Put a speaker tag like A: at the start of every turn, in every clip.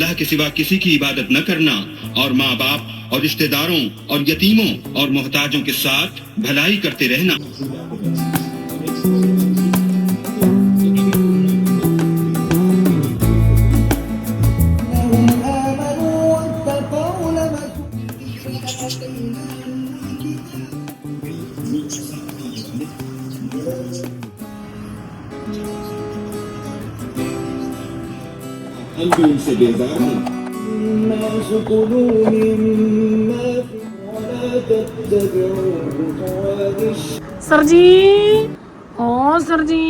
A: अल्लाह के सिवा किसी की इबादत न करना और माँ बाप और रिश्तेदारों और यतीमों और मोहताजों के साथ भलाई करते रहना। हम भी उनसे बेजार हैं।
B: सर जी, ओ सर जी,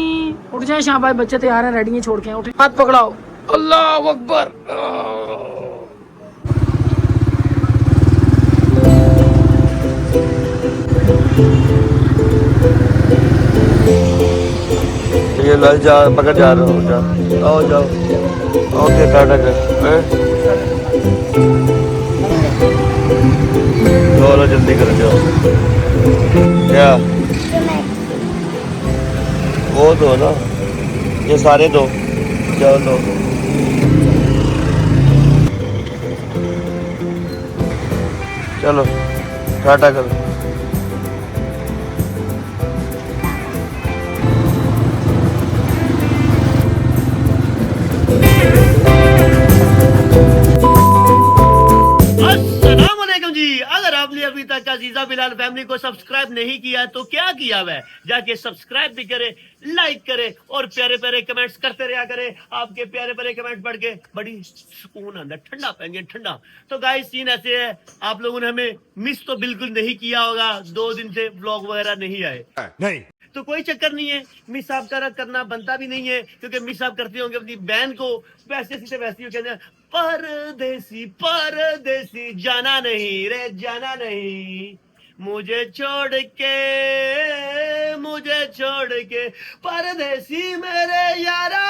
B: उठ जाए शाह भाई, बच्चे तैयार हैं, रेडी हैं, छोड़ के उठे, हाथ पकड़ाओ, अल्लाह अकबर।
C: ये लाल जा पकड़ जा रहा हूँ, जा आओ जाओ, ओके टाटा कर, चलो जल्दी कर जाओ। क्या वो दो ना, ये सारे दो, जाओ लो। चलो टाटा करो।
D: जी, अगर आपने अभी तक अजीजा बिलाल फैमिली को सब्सक्राइब नहीं किया तो क्या किया हुआ है, जाके सब्सक्राइब भी करे, लाइक करे और प्यारे प्यारे कमेंट्स करते रहा करे। आपके प्यारे प्यारे कमेंट्स पढ़ के बड़ी सुकून आता है, ठंडा पेंगे ठंडा। तो गाइस सीन ऐसे है, आप लोगों ने हमें मिस तो बिल्कुल नहीं किया होगा, 2 दिन से व्लॉग वगैरह नहीं आए नहीं, तो कोई चक्कर नहीं है, मिस आप करना बनता भी नहीं है, क्योंकि मिस आप करते होंगे अपनी बहन को, वैसे सीधे वैसे ही कहते हैं परदेसी परदेसी, जाना नहीं रे जाना नहीं, मुझे छोड़ के परदेसी मेरे यारा,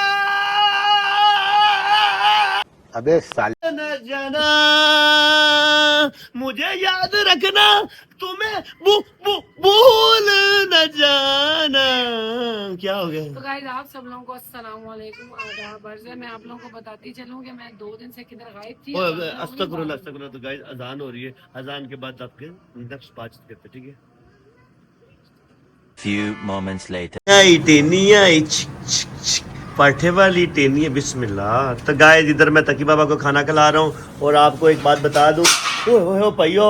C: अबे साल
D: न जाना, मुझे याद रखना, तुम्हें भूल न जाना। क्या हो गया?
B: तो गाइस आप सब लोगों को अस्सलाम वालेकुम, आदाब अर्ज़ है। मैं आप लोगों को बताती चलूं कि मैं 2 दिन से किधर गायब थी।
D: अस्तगफुरुल्लाह, तो गाइस अजान हो रही है, अजान के बाद आपके नेक्स्ट बात करते, ठीक है?
E: Few moments later.
D: पाठे वाली टेनी है, बिस्मिल्लाह। तो गाइस इधर मैं तकी बाबा को खाना खिला रहा हूँ और आपको एक बात बता दूं, ओ पइयो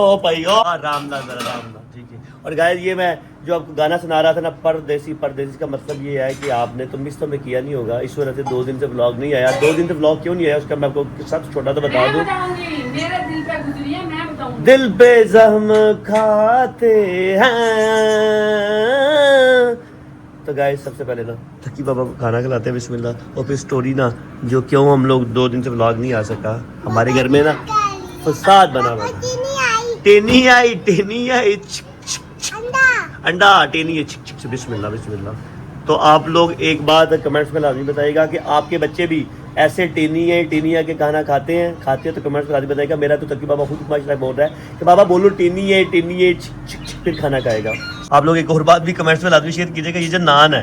D: रामदा जरा, ठीक है। और गाइस ये मैं जो आपको गाना सुना रहा था ना, परदेसी परदेसी, का मतलब ये है कि आपने तो मिस तो में किया नहीं होगा, इस वजह से 2 दिन से व्लॉग नहीं आया। 2 दिन से व्लॉग क्यों नहीं आया उसका मैं आपको सब छोटा तो बता दूं।
B: मेरे दिल पे गुजरी है, मैं बताऊंगी।
D: दिल पे जख्म खाते हैं। तो गाइस सबसे पहले ना तकी बाबा को खाना खिलाते हैं, बिस्मिल्लाह। और फिर स्टोरी ना, जो क्यों हम लोग 2 दिन से व्लॉग नहीं आ सका, हमारे घर में ना फसाद बना हुआ है। टेनी आई अंडा टेनी है, बिस्मिल्लाह बिस्मिल्लाह। तो आप लोग एक बात कमेंट्स में लाजमी बताइएगा कि आपके बच्चे भी ऐसे टेनिया के खाना खाते हैं तो कमेंट्स में लाजमी बताइएगा। मेरा तो तकी बाबा खुद माशाल्लाह बोल रहा है कि बाबा बोलो टेनी है फिर खाना खाएगा। आप लोग एक और बात भी कमेंट्स में लाजमी शेयर कीजिएगा, ये जो नान है,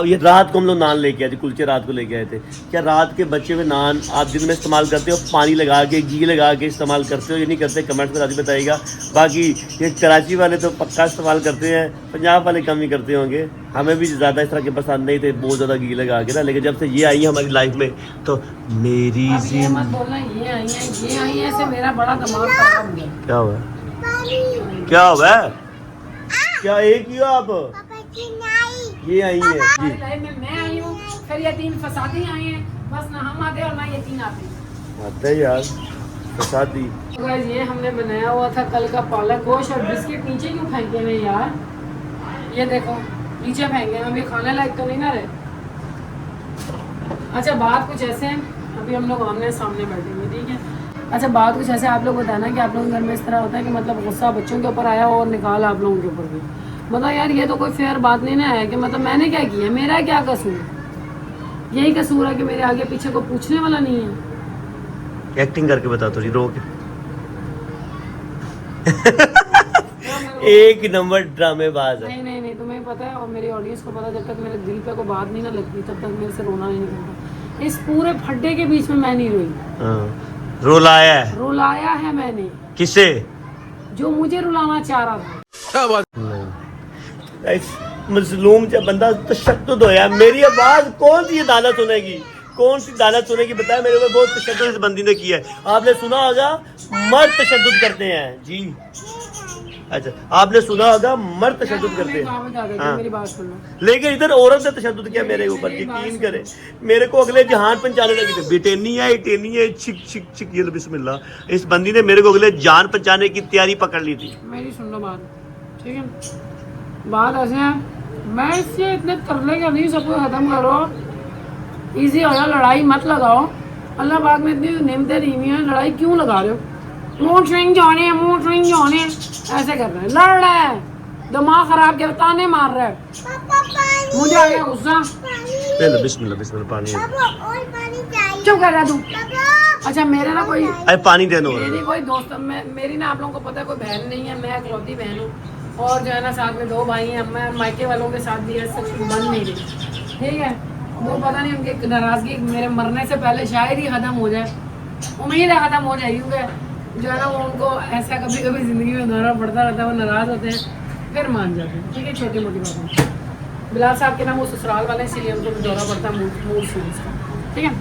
D: ये रात को हम लोग नान लेके आए थे, कुलचे रात को लेके आए थे। क्या रात के बचे हुए नान आप दिन में इस्तेमाल करते हो, पानी लगा के घी लगा के इस्तेमाल करते हो, ये नहीं करते? कमेंट्स में लाजमी बताइएगा। बाकी ये कराची वाले तो पक्का इस्तेमाल करते हैं, पंजाब वाले कम ही करते होंगे। हमें भी ज़्यादा इस तरह के पसंद नहीं थे, बहुत ज़्यादा घी लगा के ना, लेकिन जब से ये आई है हमारी लाइफ में तो मेरी
B: ये मत बोलना, ये आई है से मेरा बड़ा दिमाग खराब हो गया।
D: क्या हुआ क्या एक ही हो आप? ये आई है
B: हमारी लाइफ में मैं आई हूँ, फिर ये 3 फसादी आए हैं, बस ना हम आते और ना ये 3 आते
D: यार फसादी।
B: तो गाइस ये हमने बनाया हुआ था कल का पालक गोश्त, और बिस्किट नीचे क्यों फेंके हैं यार? ये देखो नीचे फेंके हैं, अभी खाने लायक तो नहीं ना रहे। अच्छा बात कुछ ऐसे है, अभी हम लोग आमने सामने बैठेंगे, ठीक है? अच्छा बात कुछ ऐसे, आप लोग बताना कि आप लोगों के घर में इस तरह होता है कि मतलब गुस्सा बच्चों के ऊपर आया और निकाल आप लोगों के ऊपर भी। मतलब यार ये तो कोई फेयर बात नहीं ना है कि मतलब मैंने क्या किया, मेरा क्या कसूर? यही कसूर है कि मेरे आगे पीछे को पूछने वाला नहीं है।
D: एक्टिंग करके बता थोड़ी, रो के। एक नंबर ड्रामेबाज है।
B: नहीं तुम्हें पता है और मेरी ऑडियंस को पता है, जब तक मेरे दिल पे कोई बात नहीं ना लगती तब तक मेरे से रोना नहीं निकलता। इस पूरे फड्डे के बीच में मैं नहीं रोई।
D: रुलाया है।
B: रुलाया है मैंने,
D: किसे?
B: जो मुझे रुलाना चाह रहा था।
D: इस मजलूम जब बंदा तशद्दुद होया, मेरी आवाज कौन सी अदालत सुनेगी? कौन सी अदालत सुनेगी? बताया, मेरे ऊपर बहुत तशद्दुद इस बंदी ने किया है। आपने सुना होगा मर्द तशद्दुद करते हैं जी। अच्छा, आपने सुना होगा मर्द तशद्दुद करते हैं, हाँ।
B: मेरी बात सुन लो।
D: लेकिन इधर औरत ने तशद्दुद किया मेरे ऊपर, यकीन करे। मेरे को अगले जहान पहुंचाने लगी थी, बेटेनी है छिक छिक छिक, ये लो बिस्मिल्लाह। इस बंदी ने मेरे को अगले जान पहुंचाने की तैयारी पकड़ ली थी।
B: मेरी सुन लो बात, ठीक है? बात ऐसे है, मैं इससे इतने तरले का नहीं, सबको खत्म करो, इजी हो जाओ, लड़ाई मत लगाओ। अल्लाह पाक में इतनी नेमतें दी हुई हैं, लड़ाई क्यों लगा रहे हो? मूड स्विंग जाने, ऐसे कर रहे हैं, लड़ रहे हैं, दिमाग खराब के ताने मार रहे हैं। मुझे आ गया गुस्सा।
D: बिस्मिल्लाह बिस्मिल्लाह, पानी
B: चुप कर रहा तू। अच्छा, मेरे ना कोई,
D: अरे पानी दे दो।
B: मेरी कोई दोस्त, मेरी ना आप लोगों को पता है कोई बहन नहीं है, मैं इकलौती बहन हूँ। और जो है ना साथ में 2 भाई हैं। मैं मायके वालों के साथ भी ऐसा कुछ बन नहीं रही, ठीक है? वो पता नहीं उनकी नाराज़गी मेरे मरने से पहले शायद ही ख़त्म हो जाए। उम्मीद है ख़त्म हो जाएगी, क्योंकि जो है ना वो उनको ऐसा कभी कभी ज़िंदगी में दोहरा पड़ता रहता है, वो नाराज़ होते हैं फिर मान जाते हैं, ठीक है? छोटी मोटी बातों। बिलाल साहब के नाम वो ससुराल वाले, इसीलिए उनको भी दौरा पड़ता है मूड स्विंग्स का, ठीक है?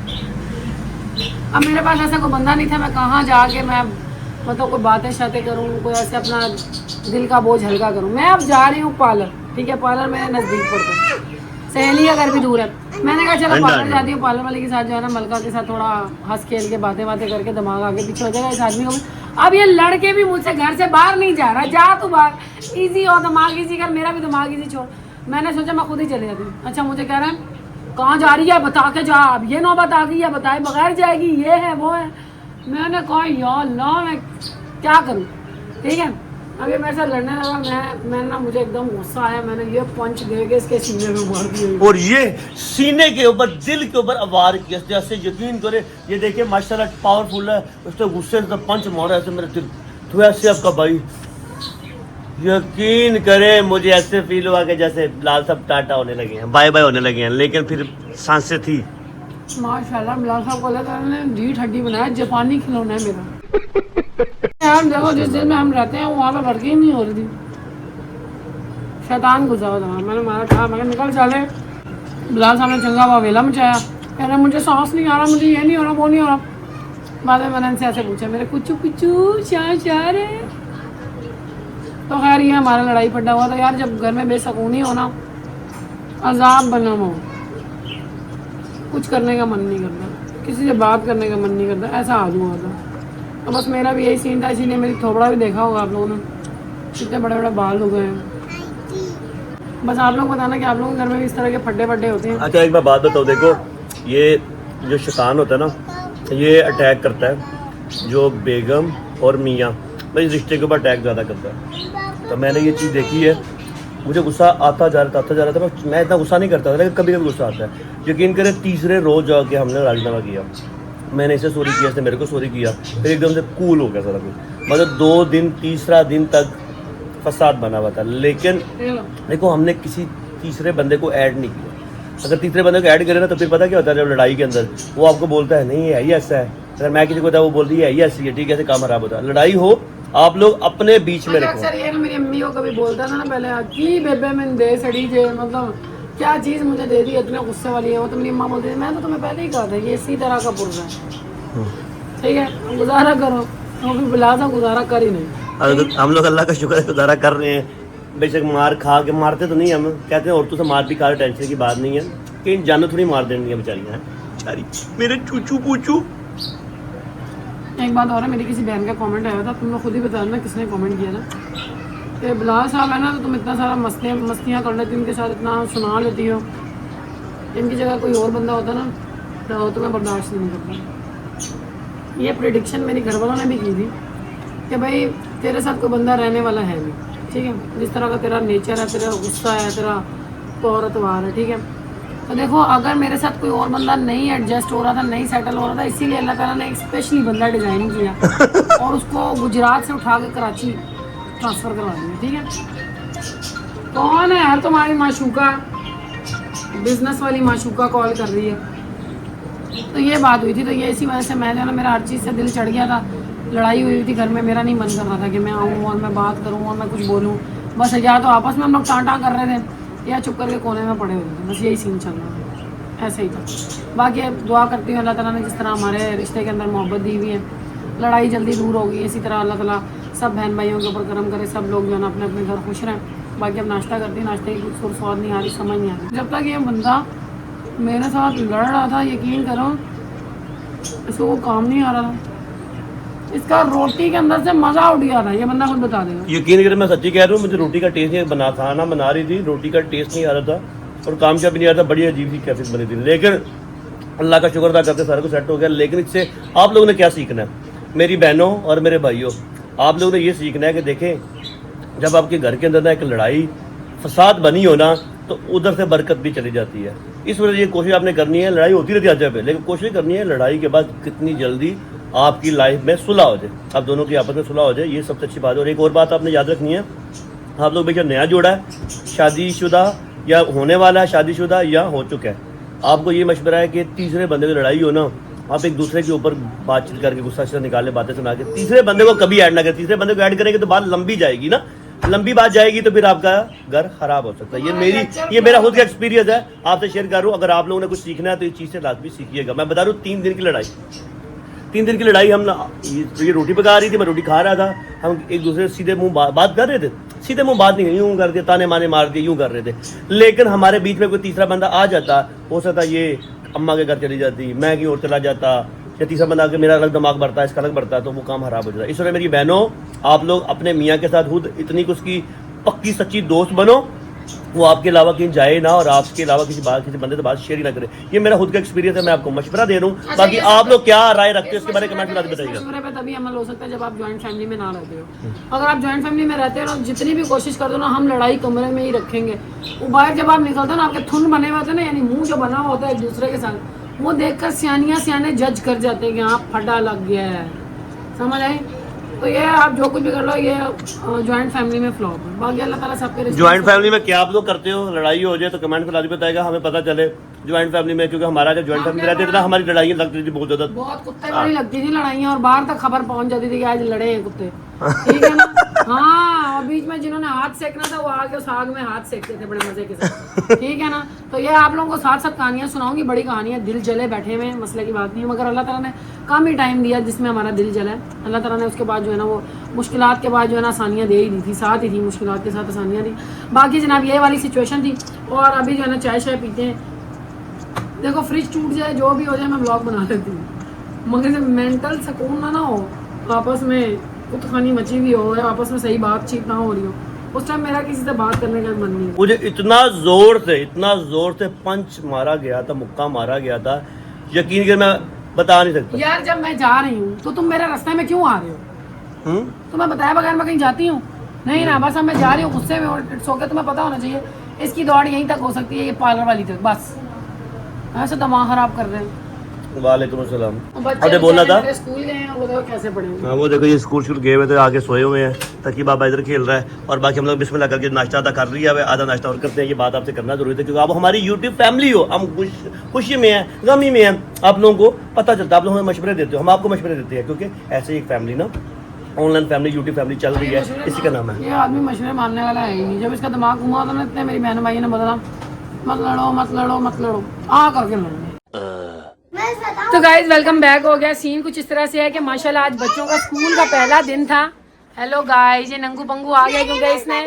B: अब मेरे पास ऐसा कोई बंदा नहीं था, मैं कहाँ जाके मैं मतलब कोई बातें शातें करूँ, कोई ऐसे अपना दिल का बोझ हल्का करूँ। मैं अब जा रही हूँ पार्लर, ठीक है? पार्लर मेरे नज़दीक पड़ता है, सहेली का घर भी दूर है। मैंने कहा चलो पार्लर जाती हूँ, पार्लर वाले के साथ जो है ना मलका के साथ थोड़ा हंस खेल के बातें करके दिमाग आगे पीछे हो जाएगा इस आदमी को। अब ये लड़के भी मुझसे घर से बाहर नहीं जा रहा, जा तू बाहर, ईजी हो, दिमाग ईजी कर, मेरा भी दिमाग ईजी छोड़। मैंने सोचा मैं खुद ही चले जाती हूँ। अच्छा, मुझे कह रहे हैं कहाँ जा रही है, बता के जा। अब ये नौबत आ गई है, बताए बगैर जाएगी, ये है वो है। मैंने कहा या अल्लाह, मैं क्या करूँ, ठीक है? अब ये मेरे साथ लड़ने लगा, मैं ना, मुझे एकदम गुस्सा आया, मैंने ये पंच दे के इसके सीने में मार दिया,
D: और ये सीने के ऊपर, दिल के ऊपर वार किया। जैसे यकीन करे, ये देखिए माशाल्लाह पावरफुल है, उसने गुस्से से पंच मारा ऐसे मेरे दिल। तो ऐसे आपका भाई, यकीन करे मुझे ऐसे फील हुआ कि जैसे बिलाल साहब टाटा होने लगे हैं, बाय बाय होने लगे हैं, लेकिन फिर सांसें थी।
B: माशाल्लाह बिलाल साहब को लगा ने ढीठ हड्डी बनाया, जापानी खिलौना है मेरा। यार देखो, जिस दिन में हम रहते हैं वहाँ पे लड़की ही नहीं हो रही थी, शैतान घुसा हुआ था। मैंने मारा कहा, मैं निकल चले। बिलाल साहब ने चंगा हुआ वेला मचाया, कह रहे मुझे सांस नहीं आ रहा, मुझे ये नहीं हो रहा, वो नहीं हो रहा। बाद में मैंने इनसे ऐसे पूछा, मेरे कुचू कुचू शार है। तो खैर ये हमारा लड़ाई पड्डा हुआ था। यार जब घर में बेसकूनी होना, अजाब बना हो, कुछ करने का मन नहीं करता, किसी से बात करने का मन नहीं करता, ऐसा आदमी हुआ था। तो बस मेरा भी यही सीन था, इसीलिए मेरी थोबड़ा भी देखा होगा आप लोगों ने, कितने बड़े बड़े बाल हो गए हैं। बस आप लोग बताना कि आप लोगों के घर में भी इस तरह के फड्डे होते हैं।
D: अच्छा, एक बार बात बताओ, देखो ये जो शैतान होता है ना, ये अटैक करता है जो बेगम और मियाँ, भाई इस रिश्ते के ऊपर अटैक ज़्यादा करता है। तो मैंने ये चीज़ देखी है, मुझे गुस्सा आता जा रहा था। मैं इतना गुस्सा नहीं करता था, लेकिन कभी कभी गुस्सा आता है। यकीन करें, तीसरे रोज़ जाके हमने राजीनामा किया, मैंने इसे सॉरी किया, इसने मेरे को सॉरी किया, फिर एकदम से कूल हो गया सारा कुछ। मतलब 2 दिन, तीसरा दिन तक फसाद बना हुआ था। लेकिन देखो, हमने किसी तीसरे बंदे को ऐड नहीं किया। अगर तीसरे बंदे को ऐड करें ना, तो फिर पता क्या होता है, जब लड़ाई के अंदर वो आपको बोलता है नहीं है ही ऐसा है, अगर मैं किसी को बताया वो बोलती है ही ऐसी है, ठीक है, ऐसे काम खराब होता है। लड़ाई हो, आप लोग अपने बीच में रखो।
B: अक्सर ये ना मेरी अम्मी को कभी बोलता था ना पहले, की बेबे मैंने दे सड़ी जे, मतलब क्या चीज़ मुझे दे दी, इतने गुस्से वाली है वो। तो मेरी अम्मा बोलती थी, मैं तो तुम्हें पहले ही कहा था ये इसी तरह का पुर्जा है, ठीक है, गुजारा करो। तो फिर बिलाल साहब गुजारा कर ही नहीं।
D: हम लोग अल्लाह का शुक्र है गुजारा कर रहे हैं। बेशक मार खा के, मारते तो नहीं, हम कहते हैं औरतों से मार भी खा, टेंशन की बात नहीं है, कि जानू थोड़ी मार देनी है बेचारियाँ, बेचारी मेरे चूचू पूचू।
B: एक बात और है, मेरी किसी बहन का कमेंट आया था, तुम लोग खुद ही बता देना किसने कमेंट किया था, कि बिलाल साहब है ना, तो तुम इतना सारा मस्तियाँ कर लेती हो, इनके साथ इतना सुना लेती हो, इनकी जगह कोई और बंदा होता ना तो तुम्हें बर्दाश्त नहीं करता। ये प्रेडिक्शन मेरी घर वालों ने भी की थी कि भाई तेरे साथ कोई बंदा रहने वाला है नहीं, ठीक है, जिस तरह का तेरा नेचर है, तेरा गुस्सा है, तेरा तौर-तवार है, ठीक है। तो देखो, अगर मेरे साथ कोई और बंदा नहीं एडजस्ट हो रहा था, नहीं सेटल हो रहा था, इसीलिए अल्लाह ताला ने एक स्पेशली बंदा डिज़ाइन किया और उसको गुजरात से उठा के कराची ट्रांसफ़र करवा दिया, ठीक है। कौन है यार तुम्हारी माशूका, बिजनेस वाली माशूका कॉल कर रही है, तो ये बात हुई थी। तो ये इसी वजह से मैं जो है ना, मेरा हर चीज़ से दिल चढ़ गया था। लड़ाई हुई थी घर में, मेरा नहीं मन कर रहा था कि मैं आऊँ और मैं बात करूँ और मैं कुछ बोलूँ। बस या तो आपस में हम लोग टाँटा कर रहे थे या चुप करके कोने में पड़े हुए थे। बस यही सीन चल रहा था, ऐसे ही था। बाकी अब दुआ करती हूँ अल्लाह ताला ने जिस तरह हमारे रिश्ते के अंदर मोहब्बत दी हुई है, लड़ाई जल्दी दूर होगी। इसी तरह अल्लाह ताला सब बहन भाइयों के ऊपर करम करे, सब लोग जो है ना अपने अपने घर खुश रहें। बाकी अब नाश्ता करती हूँ, नाश्ते की कुछ सुर स्वाद नहीं आ रही, समझ नहीं आ रही। जब तक ये बंदा मेरे साथ लड़ रहा था, यकीन करो इसको वो काम नहीं आ रहा था। इसका रोटी के अंदर से मज़ा उठ गया था, ये बंदा खुद बता देगा।
D: यकीन करें, मैं सच्ची कह रहा हूँ, मुझे रोटी का टेस्ट नहीं बना, खाना बना रही थी, रोटी का टेस्ट नहीं आ रहा था और काम का भी नहीं आ रहा था। बड़ी अजीब सी कैफियत बनी थी, लेकिन अल्लाह का शुक्र अदा करते सारा कुछ सेट हो गया। लेकिन इससे आप लोगों ने क्या सीखना है, मेरी बहनों और मेरे भाइयों, आप लोगों ने ये सीखना है कि देखें जब आपके घर के अंदर ना एक लड़ाई फसाद बनी हो ना, तो उधर से बरकत भी चली जाती है। इस वजह से ये कोशिश आपने करनी है, लड़ाई होती रहती है जगह पे, लेकिन कोशिश करनी है लड़ाई के बाद कितनी जल्दी आपकी लाइफ में सुलह हो जाए, आप दोनों की आपस में सुलह हो जाए, ये सबसे अच्छी बात है। और एक और बात आपने याद रखनी है, आप लोग बेशक नया जोड़ा है, शादीशुदा या होने वाला है, शादीशुदा या हो चुका है, आपको ये मशवरा है कि तीसरे बंदे की लड़ाई हो ना, आप एक दूसरे के ऊपर बातचीत करके गुस्सा से निकाले, बातें सुना के तीसरे बंदे को कभी ऐड ना करें। तीसरे बंदे को ऐड करेंगे तो बात लंबी जाएगी ना, लंबी बात जाएगी तो फिर आपका घर खराब हो सकता है। ये मेरा खुद का एक्सपीरियंस है, आपसे शेयर कर रहा हूँ। अगर आप लोगों ने कुछ सीखना है तो इस चीज़ से लाजमी सीखिएगा। मैं बता रहा हूँ, 3 दिन की लड़ाई हम ना, ये रोटी पका रही थी, मैं रोटी खा रहा था, हम एक दूसरे से सीधे मुंह बात कर रहे थे, सीधे मुंह बात नहीं, यूं कर दिया, ताने माने मार दिए, यूं कर रहे थे। लेकिन हमारे बीच में कोई तीसरा बंदा आ जाता, हो सकता ये अम्मा के घर चली जाती, मैं कहीं और चला जाता, या तीसरा बंदा आके मेरा अलग दिमाग बढ़ता है, इसका अलग बढ़ता है, तो वो काम खराब हो जाता है। इस वजह मेरी बहनों, आप लोग अपने मियाँ के साथ खुद इतनी कुछ की पक्की सच्ची दोस्त बनो, वो आपके अलावा कहीं जाए ना और आपके अलावा किसी बंदे से बात शेयर ही ना करे। ये मेरा खुद का एक्सपीरियंस है, मैं आपको मशवरा दे रहा हूँ। बाकी आप लोग क्या राय रखते हो इसके बारे में कमेंट में बताइएगा।
B: मशवरे पे तभी अमल हो सकता है जब आप जॉइंट फैमिली में ना रहते हो। अगर आप जॉइंट फैमिली में रहते हो ना, जितनी भी कोशिश कर दो ना, हम लड़ाई कमरे में ही रखेंगे, वो बाहर जब आप निकलते हो ना, आपके थुन बने हुए होते हैं ना, यानी मुंह जो बना हुआ होता है एक दूसरे के साथ, वो देखकर सियाने जज कर जाते हैं कि हाँ फटा लग गया है, समझ आए। तो ये आप जो कुछ भी कर लो, ये जॉइंट फैमिली में फ्लॉप है। बाकी अल्लाह ताला सबके
D: जॉइंट फैमिली में क्या आप लोग करते हो, लड़ाई हो जाए तो कमेंट में लाजमी बताएगा, हमें पता चले जॉइंट फैमिली में। क्योंकि हमारा जब जॉइंट फैमिली रहती थी ना, हमारी लड़ाइयाँ लगती थी बहुत ज्यादा,
B: बहुत कुत्ते वाली लगती थी लड़ाइयाँ, और बाहर तक खबर पहुंच जाती थी कि आज लड़े हैं कुत्ते, ठीक है ना। हाँ, और बीच में जिन्होंने हाथ सेकना था वो आगे उस आग में हाथ सेकते थे बड़े मजे के साथ, ठीक है ना। तो ये आप लोगों को साथ साथ कहानियाँ सुनाऊंगी, बड़ी कहानी है, दिल जले बैठे हुए, मसले की बात नहीं है, मगर अल्लाह ताला ने कम ही टाइम दिया जिसमें हमारा दिल जला है। अल्लाह ताला ने उसके बाद जो है ना, वो मुश्किलात के बाद जो है ना आसानियाँ दे ही दी थी, साथ ही थी, मुश्किलात के साथ आसानियाँ थी। बाकी जनाब ये वाली सिचुएशन थी। और अभी जो है ना चाय शाय पीते हैं, देखो फ्रिज टूट जाए, जो भी हो जाए, मैं ब्लॉग बना लेती हूँ, मगर जब मेंटल सुकून ना हो, आपस में कुतखानी मची हुई हो, आपस में सही बातचीत ना हो रही हो, उस टाइम मेरा किसी से बात करने का मन नहीं।
D: मुझे इतना जोर से पंच मारा गया था, मुक्का मारा गया था, यकीन कर मैं बता नहीं सकता।
B: यार जब मैं जा रही हूँ तो तुम मेरे रास्ते में क्यों आ रहे हो? तुम्हें बताया बगैर मैं कहीं जाती हूँ नहीं ना, बस अब मैं जा रही हूँ गुस्से में, और इट्स ओके, तुम्हें पता होना चाहिए इसकी दौड़ यहीं तक हो सकती है, ये पार्लर वाली तक, बस ऐसे दिमाग खराब कर रहे हैं।
D: वालेकुम अस्सलाम।
B: बच्चे
D: बोलना था
B: स्कूल गए हैं, वो देखो कैसे पढ़ेंगे।
D: हाँ, वो देखो ये स्कूल गए हुए थे, आगे सोए हुए हैं, ताकि बाबा इधर खेल रहा है, और बाकी हम लोग बिस्मिल्लाह करके नाश्ता अदा कर लिया है, आधा नाश्ता और करते हैं। ये बात आपसे करना जरूरी है क्योंकि आप हमारी यूट्यूब फैमिली हो, हम खुशी में हैं, गमी में हैं, आप लोगों को पता चलता है, आप लोग हमें मशवरे देते हो, हम आपको मशवरे देते हैं, क्योंकि ऐसे एक फैमिली ना, ऑनलाइन फैमिली, यूट्यूब फैमिली चल रही है, इसी का नाम है।
B: ये आदमी मशवरे मानने वाला है ही नहीं। जब इसका दिमाग घुमा था ना, इतने मेरी बहन भाई ने बोला मत लड़ो आ करके लड़ो। तो गाइज वेलकम बैक हो गया। सीन कुछ इस तरह से है कि माशाल्लाह आज बच्चों का स्कूल का पहला दिन था। हेलो गाइज, ये नंगू पंगू आ गया क्योंकि इसने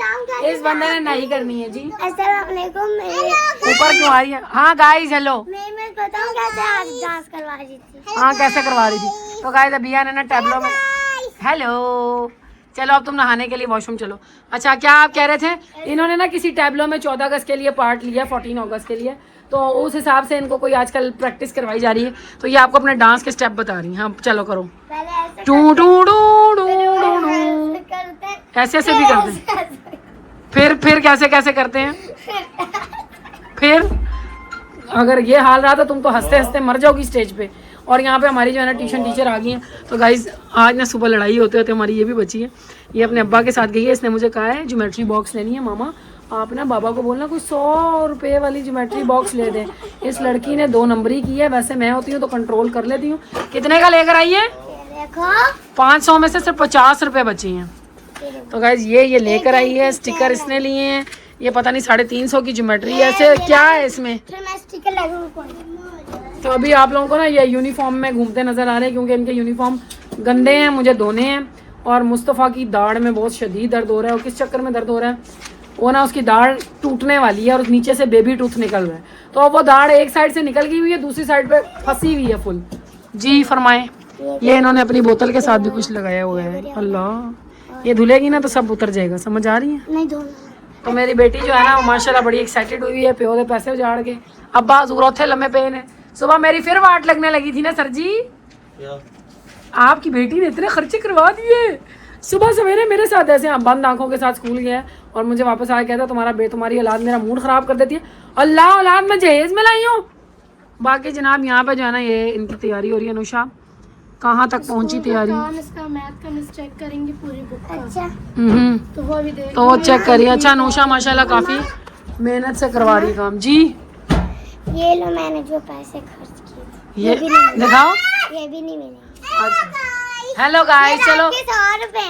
B: इस बंदे ने नहीं करनी है जी। ऊपर क्यों आ रही है? हाँ गाइज हेलो,
E: मैं बताऊं कैसे आज डांस करवा रही थी।
B: हाँ कैसे करवा रही थी? तो गाइज अभी ने ना टैबलो में, हेलो चलो अब तुम नहाने के लिए वॉशरूम चलो। अच्छा क्या आप कह रहे थे? इन्होंने ना किसी टैबलो में 14 अगस्त के लिए पार्ट लिया, 14 अगस्त के लिए, तो उस हिसाब से इनको कोई आजकल प्रैक्टिस करवाई जा रही है। तो ये आपको अपने डांस के स्टेप बता रही हैं। हाँ चलो करो, टू टू टू टू ऐसे ऐसे भी करते हैं। फिर कैसे कैसे करते हैं? फिर अगर ये हाल रहा तो तुम तो हंसते हंसते मर जाओगी स्टेज पे। और यहाँ पे हमारी जो है ना ट्यूशन टीचर आ गई हैं। तो गाइज आज ना सुबह लड़ाई होते होते हमारी ये भी बची है। ये अपने अब्बा के साथ गई है, इसने मुझे कहा है ज्योमेट्री बॉक्स लेनी है मामा, आप ना बाबा को बोलना कोई 100 रुपये वाली ज्योमेट्री बॉक्स ले दे। इस लड़की ने 2 नंबरी की है, वैसे मैं होती हूँ तो कंट्रोल कर लेती हूँ। कितने का लेकर आई है?
E: देखो
B: 500 में से सिर्फ 50 रुपये बची हैं। तो गाइज ये लेकर आई है, स्टिकर इसने लिए हैं। ये पता नहीं 350 की ज्योमेट्री है, ऐसे क्या है इसमें।
E: फिर मैं स्टिकर लगाऊंगा।
B: तो अभी आप लोगों को ना ये यूनिफॉर्म में घूमते नजर आ रहे हैं क्योंकि इनके यूनिफॉर्म गंदे हैं, मुझे धोने हैं। और मुस्तफ़ा की दाढ़ में बहुत शदीद दर्द हो रहा है। और किस चक्कर में दर्द हो रहा है, वो ना उसकी दाढ़ टूटने वाली है और नीचे से बेबी टूथ निकल रहा है। तो अब वो दाढ़ एक साइड से निकल गई हुई है, दूसरी साइड पे फंसी हुई है फुल। जी फरमाएं। ये इन्होंने अपनी बोतल के साथ भी कुछ लगाया हुआ है। अल्लाह, ये धुलेगी ना तो सब उतर जाएगा, समझ आ रही है?
E: नहीं धोना।
B: तो मेरी बेटी जो है ना वो माशाल्लाह बड़ी एक्साइटेड हुई है। प्यो दे पैसे उजाड़ के अब्बा ज़रूरत लम्बे पे ने। सुबह मेरी फिर वाट लगने लगी थी ना सर जी, आपकी बेटी ने इतने खर्चे करवा दिए। सुबह सवेरे मेरे साथ ऐसे बंद आंखों के साथ स्कूल गया और मुझे वापस आया कहता तुम्हारी औलाद मेरा मूड ख़राब कर देती है। अल्लाह, औलाद मैं जहेज में लाई हूँ। बाकी जनाब यहाँ पे जो है ना ये इनकी तैयारी हो रही है। अनुषा कहाँ तक पहुँची तैयारी?
E: इसका मैथ का मिस चेक करेंगे पूरी बुक का। अच्छा
B: तो वो भी देख, तो चेक करिए। अच्छा अनुषा माशाल्लाह काफ़ी मेहनत से करवा रही काम। जी
E: ये लो, मैंने जो पैसे खर्च किए
B: ये दिखाओ।
E: ये भी नहीं मिले।
B: अच्छा हेलो गाइस, चलो
E: 100 रुपए।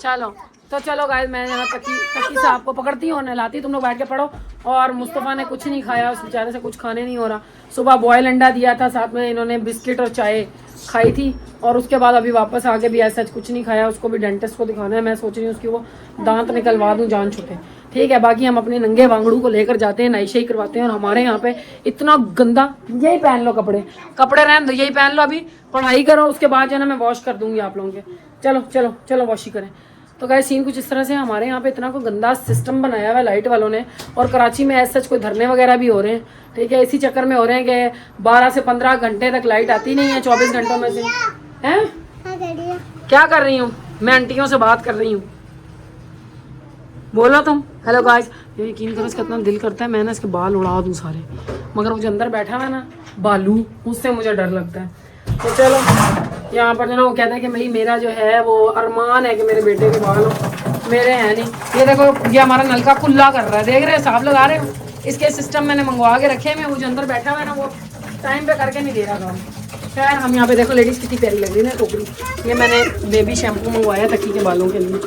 B: चलो तो चलो गाइस, मैं यहाँ तकी से आपको पकड़ती हूँ, नहलाती, तुम लोग बैठ के पढ़ो। और मुस्तफ़ा ने कुछ नहीं खाया, उस बेचारे से कुछ खाने नहीं हो रहा। सुबह बॉयल अंडा दिया था, साथ में इन्होंने बिस्किट और चाय खाई थी। और उसके बाद अभी वापस आके भी ऐसा कुछ नहीं खाया। उसको भी डेंटिस्ट को दिखाना है। मैं सोच रही हूँ उसकी वो दांत निकलवा दूँ जान छूटे। ठीक है, बाकी हम अपने नंगे वांगड़ू को लेकर जाते हैं, नाइशाई करवाते हैं। और हमारे यहाँ पे इतना गंदा, यही पहन लो कपड़े रहने दो, यही पहन लो, अभी पढ़ाई करो, उसके बाद जो है ना मैं वॉश कर दूंगी आप लोगों के। चलो चलो चलो वॉश ही करें। तो गाइस सीन कुछ इस तरह से हमारे यहाँ पे इतना कोई गंदा सिस्टम बनाया हुआ है लाइट वालों ने। और कराची में ऐसा कोई धरने वगैरह भी हो रहे हैं। ठीक है, इसी चक्कर में हो रहे हैं कि 12 से 15 घंटे तक लाइट आती नहीं है 24 घंटों में से। हैं क्या कर रही हूँ मैं? आंटियों से बात कर रही हूँ, बोलो तुम। हेलो गाइस, ये यकीन करो इसका इतना दिल करता है मैं ना इसके बाल उड़ा दूँ सारे, मगर वो जो अंदर बैठा हुआ है ना बालू, उससे मुझे डर लगता है। तो चलो यहाँ पर जो ना वो कहता है कि भाई मेरा जो है वो अरमान है कि मेरे बेटे के बाल हो, मेरे हैं नहीं। ये देखो ये हमारा नलका खुला कर रहा है, देख रहे हैं, साफ लगा रहे हो। इसके सिस्टम मैंने मंगवा के रखे हैं, वो जो अंदर बैठा हुआ है ना वो टाइम पे करके नहीं दे रहा काम। खैर हम यहाँ पे देखो लेडीज़ कितनी प्यारी लग रही है ना टोकरी। ये मैंने बेबी शैम्पू मंगवाया तकी के बालों के लिए।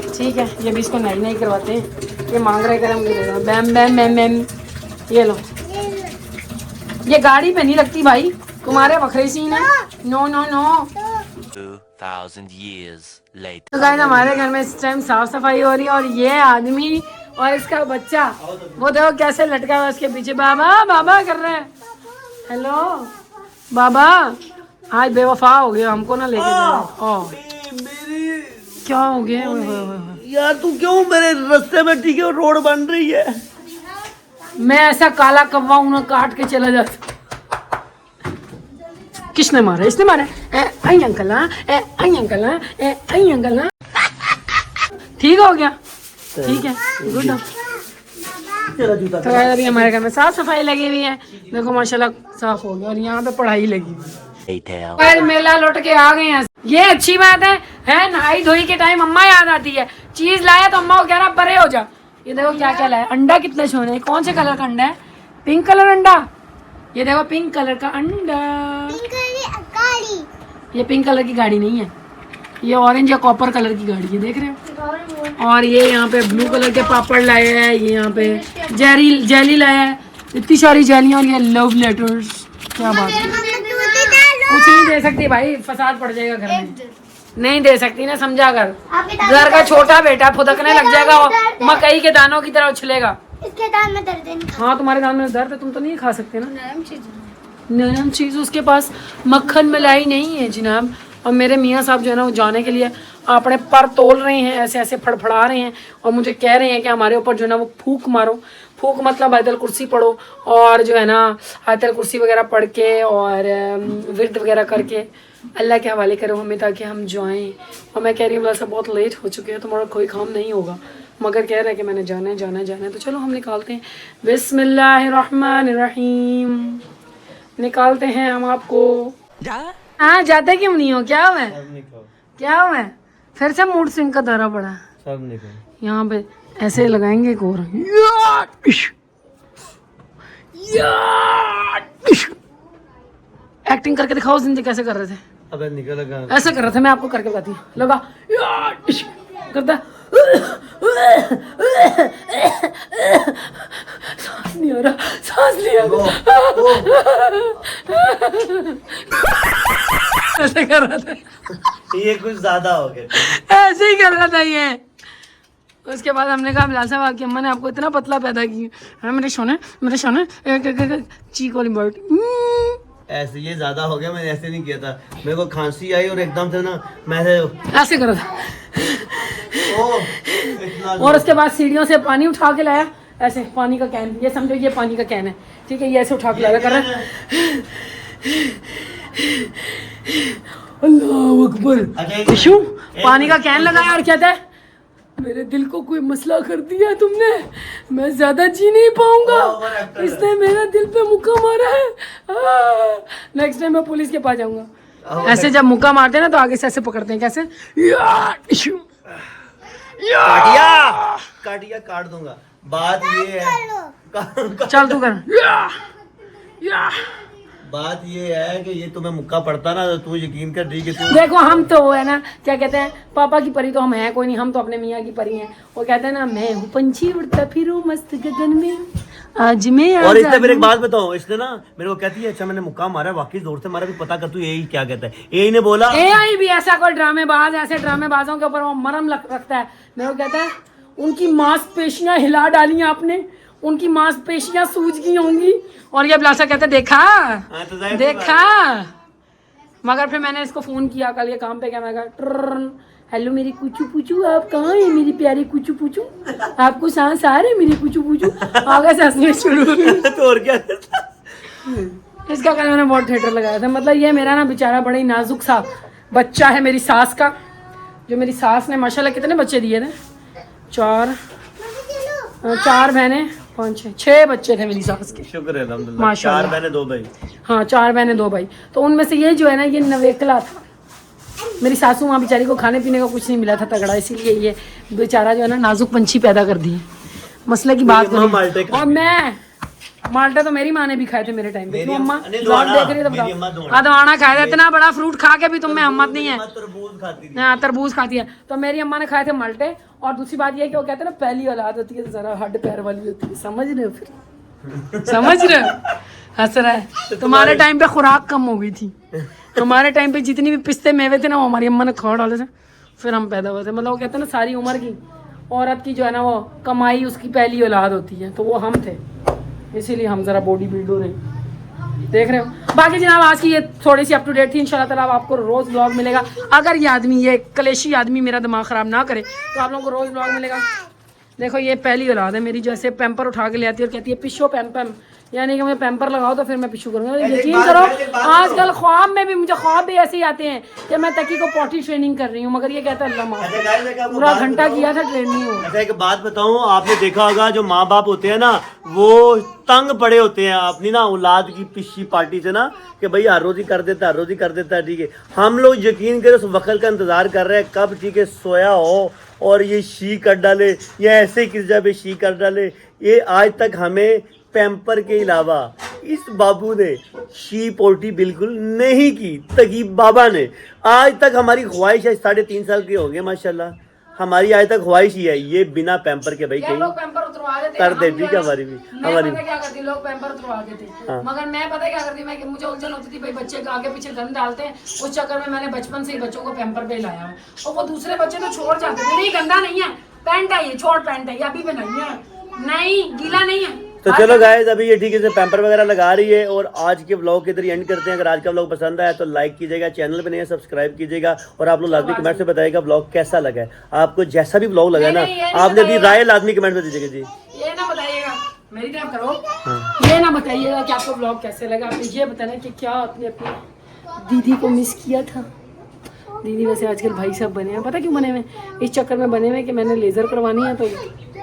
B: ठीक है, ये भी इसको नहीं करवाते हैं। ये मांग रहे करम दे रहा, बैम बैम बैम बैम। ये लो, ये गाड़ी पे नहीं लगती भाई, तुम्हारे बखरे सीन है। No no no.
F: 2000 years later.
B: तो गाइस हमारे घर में इस टाइम साफ सफाई हो रही है और ये आदमी और इसका बच्चा वो देखो कैसे लटका हुआ उसके पीछे, बाबा बाबा कर रहे हैं। हेलो बाबा, आज बेवफा हो गया, हमको ना लेके जाओ। क्या हो गया?
D: यार तू क्यों मेरे रास्ते में? ठीक है रोड बन रही है,
B: मैं ऐसा काला कौवा हूं ना, काट के चला जाता। किसने मारा? इसने मारा। आई अंकल, आई अंकल, आई अंकल। ठीक हो गया? ठीक है, गुड। तो अभी हमारे घर में साफ सफाई लगी हुई है, देखो माशाल्लाह साफ हो गया। और यहाँ पे पढ़ाई लगी हुई। मेला लौट के आ गए हैं, ये अच्छी बात है। नहाई धोई के टाइम अम्मा याद आती है। चीज लाया तो अम्मा को कह रहा परे हो जा। ये देखो क्या क्या लाया, अंडा कितने सोने है। कौन से कलर का अंडा है? पिंक कलर अंडा। ये देखो पिंक कलर का अंडा। ये पिंक कलर की गाड़ी नहीं है, ये ऑरेंज या कॉपर कलर की गाड़ी है, देख रहे हो। और ये यहाँ पे ब्लू कलर के पापड़ लाए हैं, ये यहाँ पे जेली लाया है, इतनी सारी जेलियाँ। और ये लव लेटर्स। क्या बात है, कुछ नहीं दे सकती भाई, फसाद पड़ जाएगा घर में। नहीं दे सकती ना, समझा कर। घर का छोटा बेटा फुदकने लग जाएगा, मकई के दानों की तरह उछलेगा।
E: इसके दांत में दर्द है।
B: हाँ तुम्हारे दांत में दर्द है, तुम तो नहीं खा सकते ना नरम चीज। उसके पास मक्खन मलाई नहीं है जनाब। और मेरे मियाँ साहब जो है ना वो जाने के लिए अपने पर तोल रहे हैं, ऐसे ऐसे फड़फड़ा रहे हैं और मुझे कह रहे हैं कि हमारे ऊपर जो है ना वो फूक मारो। फूक मतलब आयतल कुर्सी पढ़ो और जो है ना आयतल कुर्सी वगैरह पढ़ के और विर्द वगैरह करके अल्लाह के हवाले करो हमें ताकि हम जाएं। और मैं कह रही हूँ सब बहुत लेट हो चुके हैं, तुम्हारा कोई काम नहीं होगा, मगर कह रहा है कि मैंने जाना है जाना है जाना है। तो चलो हम निकालते हैं। बिस्मिल्लाहिर्रहमानिर्रहीम। निकालते हैं हम आपको। हाँ जाते क्यों नहीं हो? क्या हुआ है? क्या हुआ है? फिर से मूड स्विंग का दौरा पड़ा।
D: सब निकल।
B: यहाँ पे ऐसे लगाएंगे एक और। एक्टिंग करके दिखाओ जिंदगी कैसे कर रहे थे।
D: अबे निकल लगा।
B: ऐसे कर रहे थे, मैं आपको करके बताती हूँ। लगा करता सांस नहीं आ रहा, सांस नहीं आ रहा। ऐसे कर रहा था,
D: ये कुछ ज्यादा हो गया।
B: ऐसे ही कर रहा था ये। उसके बाद हमने कहा बिलाल साहब आपकी अम्मा ने आपको इतना पतला पैदा किया है। मेरे सोने चीक वाली बर्ड।
D: ऐसे ये ज्यादा हो गया, मैंने ऐसे नहीं किया था। मेरे को खांसी आई और एकदम से ना मैं
B: ऐसे कर रहा था।
D: इतना
B: और उसके बाद सीढ़ियों से पानी उठा के लाया, ऐसे पानी का कैन, ये समझो ये पानी का कैन है, ठीक है, ये ऐसे उठा के लाया कर रहा है। अल्लाह अकबर। इशू पानी का कैन लगाया और कहता है मेरे दिल को कोई मसला कर दिया तुमने, मैं ज्यादा जी नहीं पाऊंगा, इसने मेरा दिल पे मुक्का मारा है। नेक्स्ट टाइम मैं पुलिस के पास जाऊंगा। ऐसे जब मुक्का मारते हैं ना तो आगे से ऐसे पकड़ते हैं, कैसे
D: काटिया काट दूंगा। बात ये है
B: चल तू कर।
D: बात ये है कि ये तुम्हें मुक्का पड़ता ना तो तू यकीन कर दी कि तू
B: देखो हम तो वो है ना, क्या कहते हैं, पापा की परी तो हम हैं कोई नहीं, हम तो अपने मियाँ की परी हैं। वो कहते हैं ना मैं हूँ पंछी उड़ता फिरूं मस्त गगन में, आज मैं
D: और इसने फिर एक बात बताओ, इसने ना मेरे को कहती है अच्छा मैंने मुक्का मारा, वाकई जोर से मारा, भी पता कर तू यही क्या कहता है। यही ने बोला
B: AI भी ऐसा कोई ड्रामेबाज, ऐसे ड्रामेबाजों के ऊपर वो मरम रखता है। मेरे को कहता है उनकी मांसपेशियां हिला डाली आपने, उनकी मांसपेशियां सूज गई होंगी। और ये बिलासा कहते देखा देखा। मगर फिर मैंने इसको फोन किया कल, ये काम पे क्या, मैं कहा हेलो मेरी कुचू पूचू आप कहाँ है मेरी प्यारी कुचू पूचू, आपको सांस आ रही है मेरी कुचू पूचू। आगे से हंसने शुरू हो गई।
D: तो और क्या
B: इसका कल मैंने बहुत थिएटर लगाया था। मतलब ये मेरा ना बेचारा बड़ा ही नाजुक सा बच्चा है मेरी सास का, जो मेरी सास ने माशाल्लाह कितने बच्चे दिए थे, चार बहनें 5 6 बच्चे थे मेरी सास के।
D: शुक्र है अल्हम्दुलिल्लाह।
B: माशाल्लाह।
D: 4 बहनें 2 भाई।
B: हाँ 4 बहनें 2 भाई। तो उनमें से ये जो है ना ये नवेकला था। मेरी सासू माँ बेचारी को खाने पीने का कुछ नहीं मिला था तगड़ा, इसीलिए ये बेचारा जो है ना नाजुक पंछी पैदा कर दिए। मसले की बात करें। और मैं माल्टे तो मेरी माँ ने भी खाए थे मेरे टाइम पे। क्यों अम्मा ब्लॉग देख रही है तो बताओ। अदवाना खाया था, इतना बड़ा फ्रूट खा के भी तुम में हिम्मत नहीं है। हाँ तरबूज खाती है। तो मेरी अम्मा ने खाए थे माल्टे। और दूसरी बात ये है कि वो कहते हैं ना पहली औलाद होती है जरा हड्ड पैर वाली होती है, समझ रहे हो फिर समझ रहे हो। हंस रहा है। तुम्हारे टाइम पे खुराक कम हो गई थी, हमारे टाइम पे जितनी भी पिस्ते मेवे थे ना वो हमारी अम्मा ने खा डाले थे, फिर हम पैदा हुए थे। मतलब वो कहते हैं ना सारी उम्र की औरत की जो है ना वो कमाई उसकी पहली औलाद होती है, तो वो हम थे, इसीलिए हम जरा बॉडी बिल्डर हैं। देख रहे हो। बाकी जनाब आज की ये थोड़ी सी अप टू डेट थी। इंशाल्लाह ताला आपको रोज ब्लॉग मिलेगा। अगर ये आदमी, ये कलेशी आदमी मेरा दिमाग खराब ना करे तो आप लोगों को रोज ब्लॉग मिलेगा। देखो ये पहली औलाद है मेरी, जैसे पैम्पर उठा के ले आती है और कहती है पिशो पैम, यानी कि मैं पैम्पर लगाओ तो फिर मैं पिशू करूँगा। यकीन करो आजकल ख्वाब में भी मुझे ख्वाब भी ऐसे ही आते हैं कि मैं तकी को पॉटी ट्रेनिंग कर रही हूँ, मगर ये कहता है अल्लाह माफ, पूरा घंटा किया था ट्रेनिंग।
D: अच्छा एक बात बताऊं, आपने देखा होगा जो माँ बाप होते हैं ना वो तंग पड़े होते हैं अपनी ना औलाद की पिछी पार्टी से ना, कि भाई हर रोज ही कर देता है, ठीक है। हम लोग यकीन करें उस वक्त का इंतजार कर रहे हैं कब ठीक है सोया हो और ये शी कर डाले या ऐसे किस जगह शी कर डाले। ये आज तक हमें पैम्पर के अलावा इस बाबू ने शी पोटी बिल्कुल नहीं की, तकीब बाबा ने। आज तक हमारी ख्वाहिश है, 3.5 साल की हो गए माशाल्लाह, हमारी आज तक ख्वाहिश ही है ये बिना पैम्पर के भाई कहीं कर दे, ठीक है। हमारी भी हमारी
B: क्या करती, लोग पैम्पर उतरवा देते थे, मगर मैं पता क्या करती, मैं मुझे उलझन होती थी भाई बच्चे आगे पीछे गंद डालते हैं, उस चक्कर में मैंने बचपन से ही बच्चों को पैम्पर पे लाया। और वो दूसरे बच्चे तो छोड़ जाते थे, नहीं गंदा नहीं है, पैंट है ये, छोड़ पैंट है ये, अभी बनाई है, नहीं गीला नहीं है।
D: तो चलो गाइस अभी ये ठीक है पैम्पर वगैरह लगा रही है और आज के व्लॉग के इधर एंड करते हैं। अगर आज का व्लॉग पसंद आया तो लाइक कीजिएगा, चैनल पे नहीं है सब्सक्राइब कीजिएगा और आप लोग लाजमी कमेंट से बताइएगा व्लॉग कैसा लगा है। आपको जैसा भी व्लॉग लगा ना आपने भी राय लाजमी कमेंट में दीजिएगा जी।
B: ये ना बताइएगा मेरी तरफ करो, ये ना बताइएगा कि आपको व्लॉग कैसे लगा, आपने ये बताना कि क्या आपने अपनी दीदी को मिस किया था। दीदी वैसे आजकल भाई साहब बने हैं, पता क्यों बने हुए, इस चक्कर में बने हुए कि मैंने लेजर करवानी है तो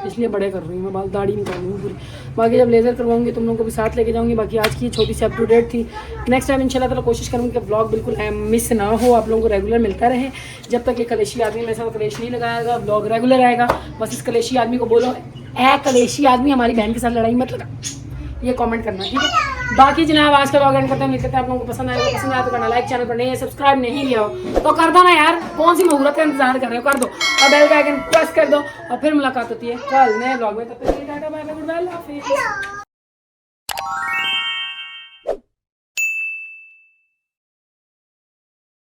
B: इसलिए बड़े कर रही हूँ मैं, बाल दाढ़ी नहीं कर रही हूँ पूरी। बाकी जब लेज़र करवाऊंगी तुम लोगों को भी साथ लेके जाऊँगी। बाकी आज की छोटी सी अप टू डेट थी। नेक्स्ट टाइम इंशाल्लाह ताला कोशिश करूँगी कि ब्लॉग बिल्कुल मिस ना हो, आप लोगों को रेगुलर मिलता रहे। जब तक ये कलेशी आदमी मेरे साथ कलेश नहीं लगाएगा ब्लॉग रेगुलर आएगा। बस इस कलेशी आदमी को बोलो, ए कलेशी आदमी हमारी बहन के साथ लड़ाई मत लगा, ये कमेंट करना, ठीक है। बाकी जनाब आज का व्लॉग एंड करते हैं। उम्मीद करते हैं आप लोगों को पसंद आएगा। पसंद आया तो करना लाइक, चैनल पर नहीं है सब्सक्राइब नहीं किया हो तो कर दो ना यार, कौन सी मुहूर्त का इंतजार कर रहे हो, कर दो और बेल का आइकन प्रेस कर दो। और फिर मुलाकात होती है कल नए व्लॉग में। तब तक के लिए tata bye bye, goodbye, अल्लाह हाफिज़।